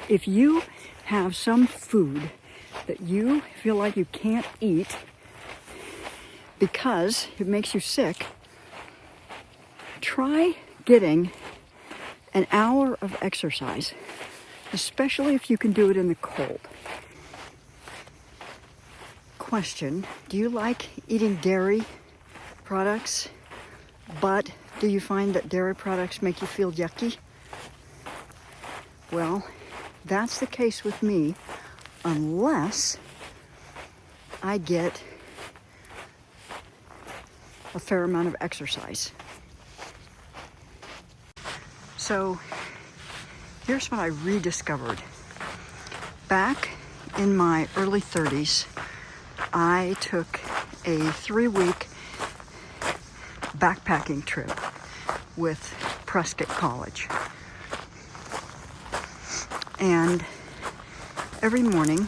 If you have some food that you feel like you can't eat because it makes you sick, try getting an hour of exercise, especially if you can do it in the cold. Question, do you like eating dairy products, but do you find that dairy products make you feel yucky? Well, that's the case with me unless I get a fair amount of exercise. So here's what I rediscovered. Back in my early 30s, I took a 3-week backpacking trip with Prescott College. And every morning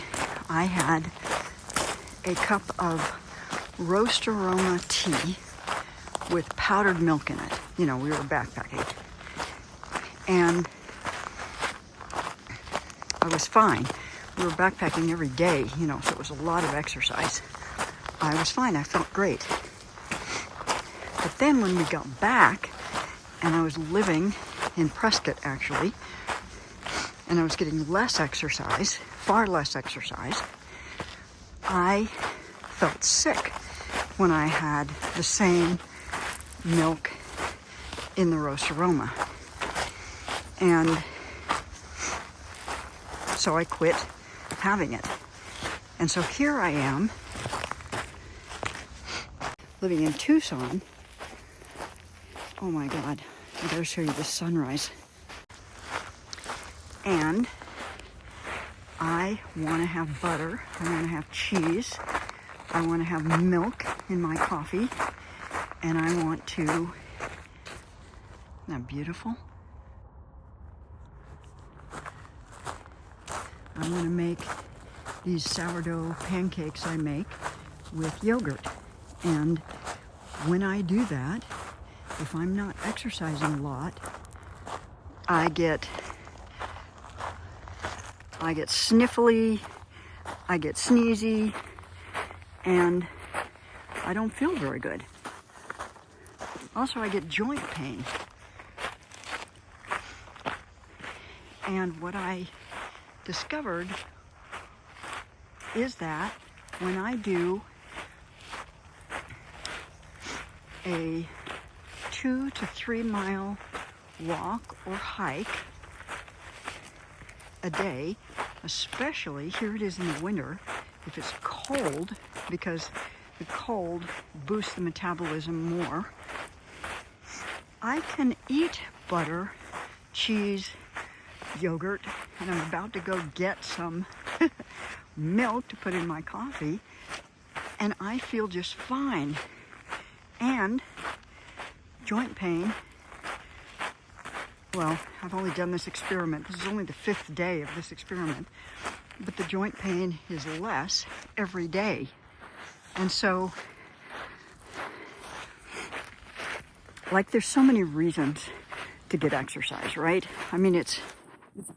I had a cup of roast aroma tea with powdered milk in it. You know, we were backpacking. And I was fine. We were backpacking every day, you know, so it was a lot of exercise. I was fine. I felt great. But then when we got back, and I was living in Prescott, actually, and I was getting less exercise, far less exercise, I felt sick when I had the same milk in the roast aroma. And so I quit having it. And so here I am, living in Tucson. Oh my God, I gotta show you the sunrise. And I want to have butter, I want to have cheese, I want to have milk in my coffee, and I want to, isn't that beautiful? I'm going to make these sourdough pancakes I make with yogurt. And when I do that, if I'm not exercising a lot, I get sniffly, I get sneezy, and I don't feel very good. Also, I get joint pain. And what I discovered is that when I do a 2 to 3 mile walk or hike a day, especially here it is in the winter, if it's cold, because the cold boosts the metabolism more, I can eat butter, cheese, yogurt, and I'm about to go get some milk to put in my coffee, and I feel just fine. And joint pain, well, I've only done this experiment. This is only the 5th day of this experiment, but the joint pain is less every day. And so, like, there's so many reasons to get exercise, right? I mean, it's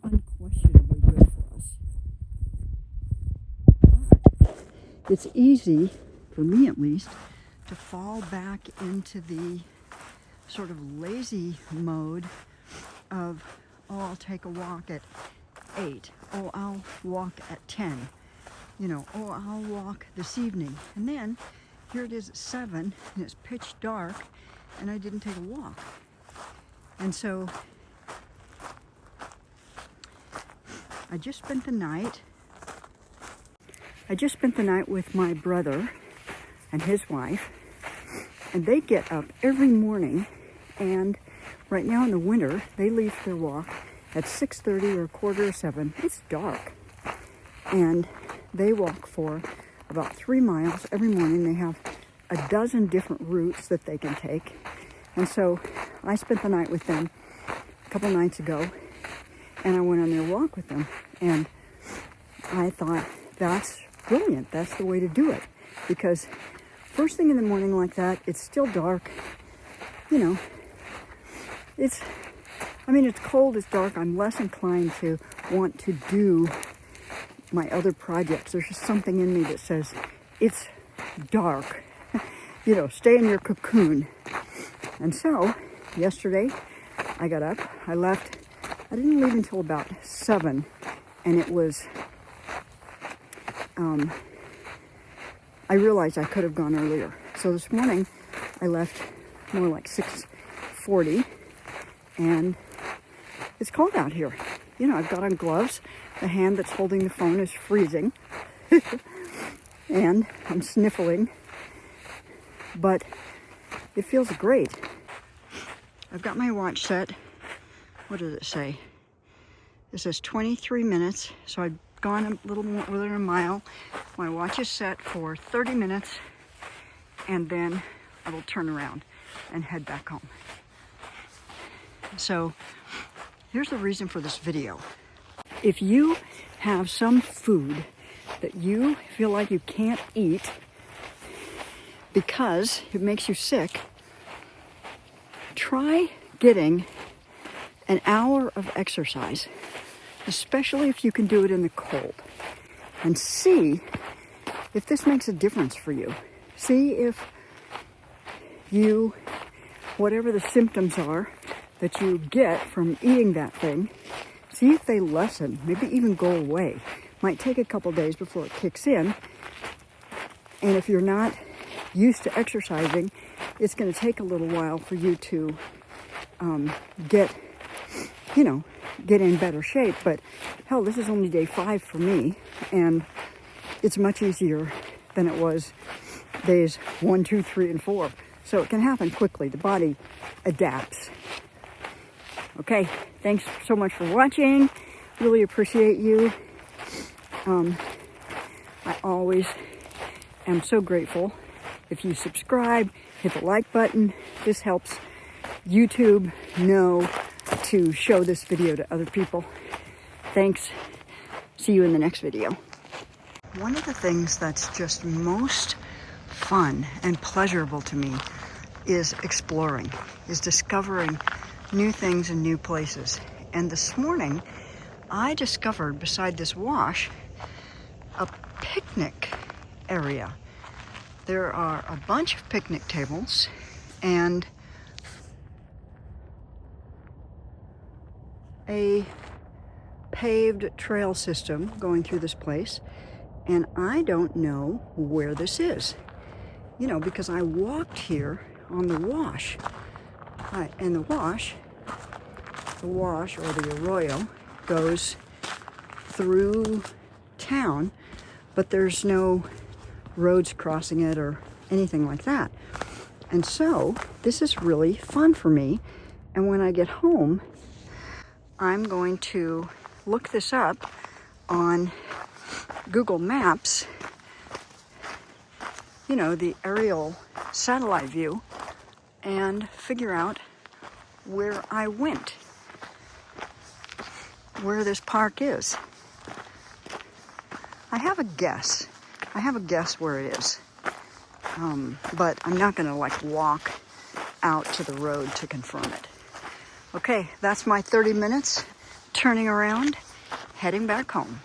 unquestionably good for us. But it's easy, for me at least, to fall back into the sort of lazy mode of, oh, I'll take a walk at 8. Oh, I'll walk at 10. You know, oh, I'll walk this evening. And then here it is at 7 and it's pitch dark and I didn't take a walk. And so I just spent the night with my brother and his wife, and they get up every morning, and right now in the winter, they leave their walk at 6:30 or 6:45. It's dark. And they walk for about 3 miles every morning. They have a dozen different routes that they can take. And so I spent the night with them a couple nights ago, and I went on their walk with them. And I thought, that's brilliant. That's the way to do it. Because first thing in the morning like that, it's still dark. You know, it's I mean, it's cold, it's dark. I'm less inclined to want to do my other projects. There's just something in me that says, it's dark. You know, stay in your cocoon. And so, yesterday, I got up. I didn't leave until about 7. And it was, I realized I could have gone earlier. So this morning, I left more like 6:40. And it's cold out here. You know, I've got on gloves. The hand that's holding the phone is freezing. And I'm sniffling. But it feels great. I've got my watch set. What does it say? It says 23 minutes. So I've gone a little more than a mile. My watch is set for 30 minutes. And then I will turn around and head back home. So here's the reason for this video. If you have some food that you feel like you can't eat because it makes you sick, try getting an hour of exercise, especially if you can do it in the cold, and see if this makes a difference for you. See if you, whatever the symptoms are that you get from eating that thing, see if they lessen, maybe even go away. Might take a couple days before it kicks in. And if you're not used to exercising, it's going to take a little while for you to get in better shape. But hell, this is only day 5 for me, and it's much easier than it was days 1, 2, 3, and 4. So it can happen quickly. The body adapts. Okay, thanks so much for watching. Really appreciate you. I always am so grateful if you subscribe, hit the like button. This helps YouTube know to show this video to other people. Thanks. See you in the next video. One of the things that's just most fun and pleasurable to me is exploring, is discovering new things and new places. And this morning, I discovered beside this wash a picnic area. There are a bunch of picnic tables and a paved trail system going through this place. And I don't know where this is, because I walked here on the wash. And the wash or the arroyo goes through town, but there's no roads crossing it or anything like that. And so this is really fun for me. And when I get home, I'm going to look this up on Google Maps, the aerial satellite view, and figure out where I went, where this park is. I have a guess where it is, but I'm not gonna walk out to the road to confirm it. Okay, that's my 30 minutes, turning around, heading back home.